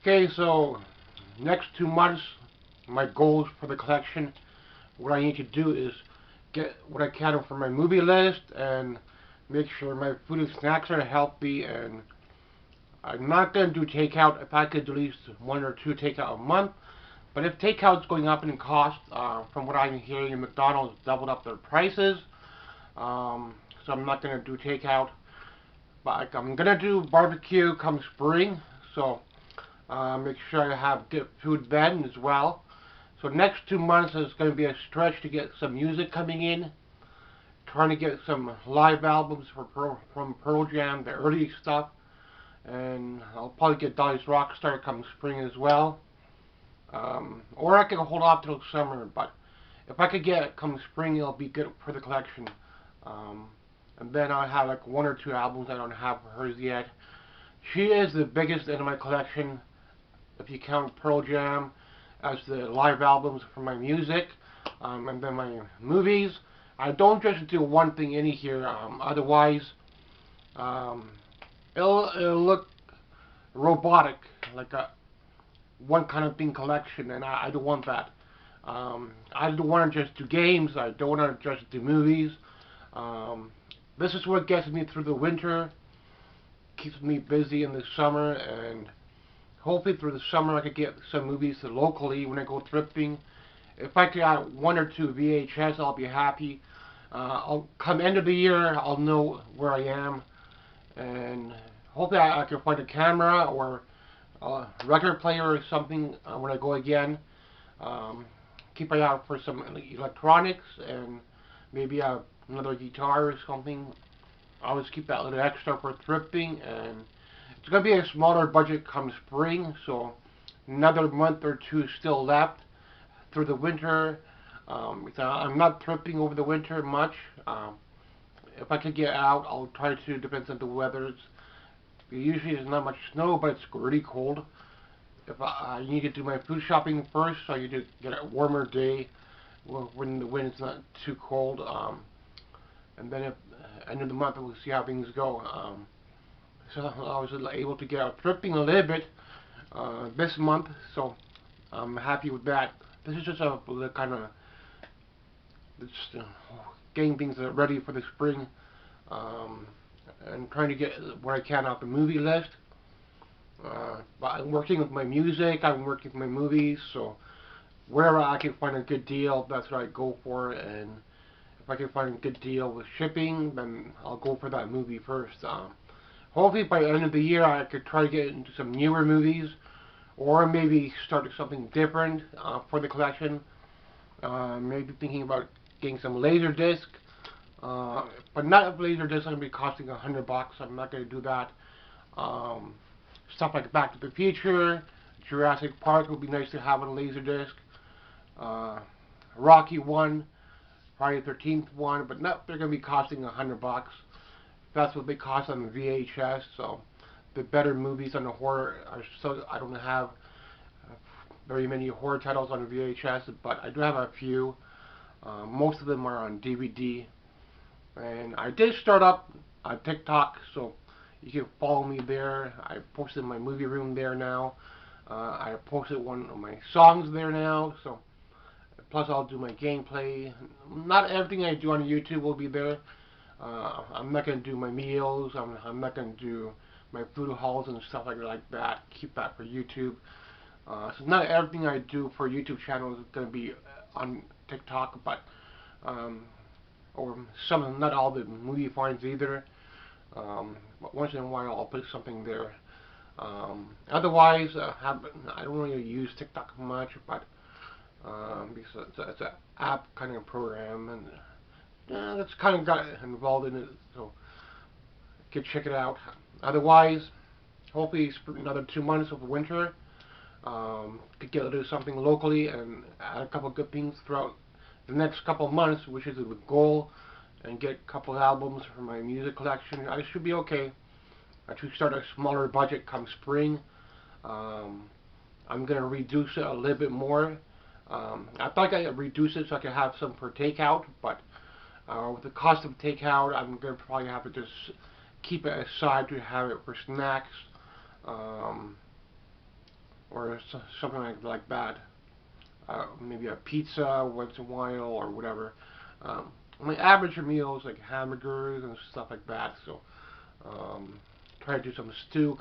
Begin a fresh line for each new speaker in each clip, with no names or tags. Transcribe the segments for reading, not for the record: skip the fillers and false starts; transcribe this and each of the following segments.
Okay, so next 2 months, my goals for the collection, what I need to do is get what I can from my movie list and make sure my food and snacks are healthy. And I'm not going to do takeout if I could do at least one or two takeout a month. But if takeout's going up in cost, from what I'm hearing, McDonald's doubled up their prices. So I'm not going to do takeout. But I'm going to do barbecue come spring. So make sure I have good food then as well. So next 2 months is going to be a stretch to get some music coming in. Trying to get some live albums from Pearl Jam, the early stuff. And I'll probably get Dolly's Rockstar come spring as well. Or I could hold off till summer, but if I could get it come spring, it'll be good for the collection. Um, and then I'll have like one or two albums I don't have for hers yet. She is the biggest in my collection, if you count Pearl Jam as the live albums for my music, and then my movies. I don't just do one thing in here, otherwise um, it'll look robotic, like a one kind of thing collection, and I don't want that. I don't want to just do games. I don't want to just do movies. Um, this is what gets me through the winter, keeps me busy in the summer, and hopefully through the summer I could get some movies locally when I go thrifting. If I could add one or two VHS, I'll be happy. I'll come end of the year, I'll know where I am, and hopefully I can find a camera or a record player or something when I go again. Um, keep an eye out for some electronics and maybe another guitar or something. I always keep that little extra for thrifting, and it's going to be a smaller budget come spring, so another month or two still left through the winter. So I'm not thrifting over the winter much. If I could get out, I'll try to. Depends on the weather. Usually there's not much snow, but it's really cold. If I need to do my food shopping first, so I need to get a warmer day when the wind's not too cold. And then at end of the month, we'll see how things go. So I was able to get out thrifting a little bit this month, so I'm happy with that. This is just a kind of just getting things ready for the spring, and trying to get what I can off the movie list. But I'm working with my music, I'm working with my movies, so wherever I can find a good deal, that's what I go for. And if I can find a good deal with shipping, then I'll go for that movie first. Hopefully by the end of the year I could try to get into some newer movies, or maybe start something different for the collection. Maybe thinking about getting some Laserdisc, but not if Laserdisc going to be costing $100. I'm not going to do that. Stuff like Back to the Future, Jurassic Park would be nice to have on a Laserdisc. Rocky 1, Friday the 13th 1, but not they're going to be costing $100. That's what they cost on the VHS. So the better movies on the horror are so I don't have very many horror titles on VHS, but I do have a few. Most of them are on DVD, and I did start up on TikTok, so you can follow me there. I posted my movie room there now. I posted one of my songs there now, so plus I'll do my gameplay. Not everything I do on YouTube will be there. I'm not going to do my meals. I'm not going to do my food hauls and stuff like that. Keep that for YouTube. So not everything I do for YouTube channel is going to be on TikTok, but or not all the movie finds either. But once in a while I'll put something there. Otherwise, I don't really use TikTok much, but because it's an app kind of program, and that's kind of got involved in it, so you can check it out. Otherwise, hopefully another 2 months of winter, could get to do something locally and add a couple good things throughout the next couple of months, which is the goal, and get a couple of albums for my music collection. I should be okay. I should start a smaller budget come spring. I'm going to reduce it a little bit more. I thought I'd reduce it so I could have some for takeout, but with the cost of takeout, I'm going to probably have to just keep it aside to have it for snacks. or something like that. Maybe a pizza once in a while or whatever. My average meal is like hamburgers and stuff like that. So try to do some stew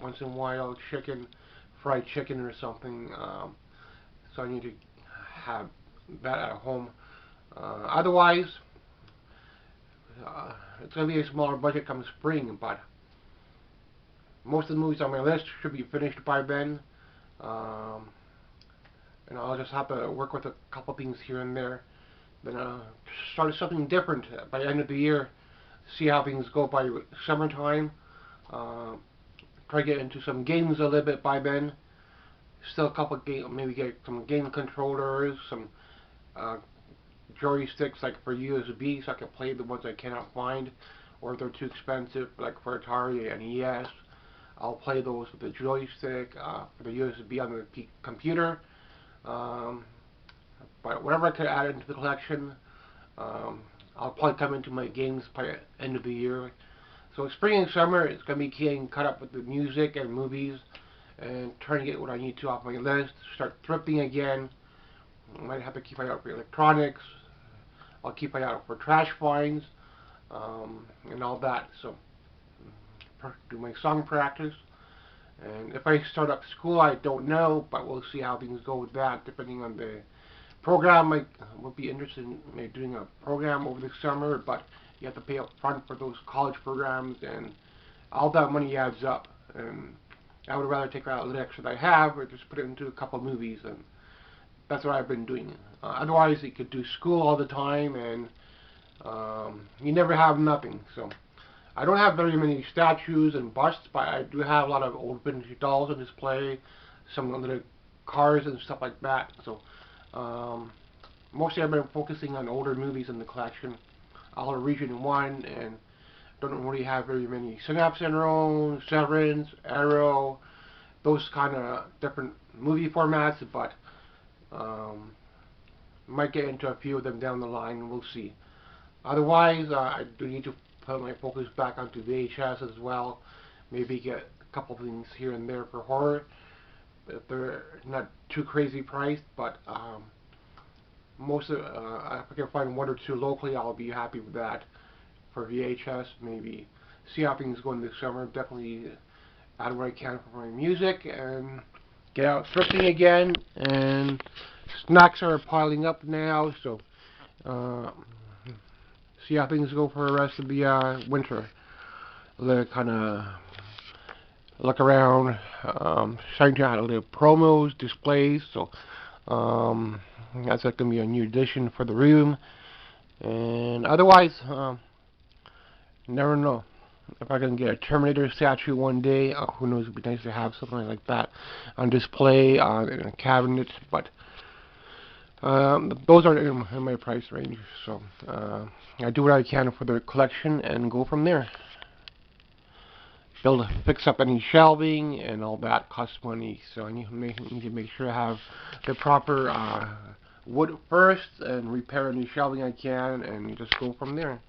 once in a while, fried chicken or something. So I need to have that at home. Otherwise, it's going to be a smaller budget come spring, but most of the movies on my list should be finished by then. And I'll just have to work with a couple things here and there. Then start something different by the end of the year. See how things go by summertime. Try to get into some games a little bit by then. Still a couple games, maybe get some game controllers, some joysticks like for USB, so I can play the ones I cannot find, or if they're too expensive, like for Atari and ES. I'll play those with the joystick for the USB on the computer. But whatever I could add into the collection, I'll probably come into my games by the end of the year. So spring and summer, it's going to be getting caught up with the music and movies and trying to get what I need to off my list. Start thrifting again. I might have to keep an eye out for electronics. I'll keep an eye out for trash finds and all that. So do my song practice. And if I start up school, I don't know, but we'll see how things go with that, depending on the program. I would be interested in maybe doing a program over the summer, but you have to pay up front for those college programs, and all that money adds up. And I would rather take out a little extra that I have, or just put it into a couple of movies, and that's what I've been doing. Otherwise, you could do school all the time, and you never have nothing. So I don't have very many statues and busts, but I do have a lot of old vintage dolls on display, some little cars and stuff like that. So mostly I've been focusing on older movies in the collection, all of Region 1, and don't really have very many Synapse Syndrome, Severance, Arrow, those kind of different movie formats, but might get into a few of them down the line, we'll see. Otherwise, I do need to put my focus back onto VHS as well. Maybe get a couple things here and there for horror. If they're not too crazy priced, but most of if I can find one or two locally, I'll be happy with that. For VHS, maybe see how things go in this summer. Definitely add what I can for my music and get out thrifting again. And snacks are piling up now, so see how things go for the rest of the winter. Kind of look around, starting to add a little promos, displays, so that's going to be a new addition for the room. And otherwise, never know. If I can get a Terminator statue one day, who knows, it would be nice to have something like that on display in a cabinet, but those are in my price range, so I do what I can for the collection and go from there. Fix up any shelving and all that costs money, so I need to make sure I have the proper wood first and repair any shelving I can and just go from there.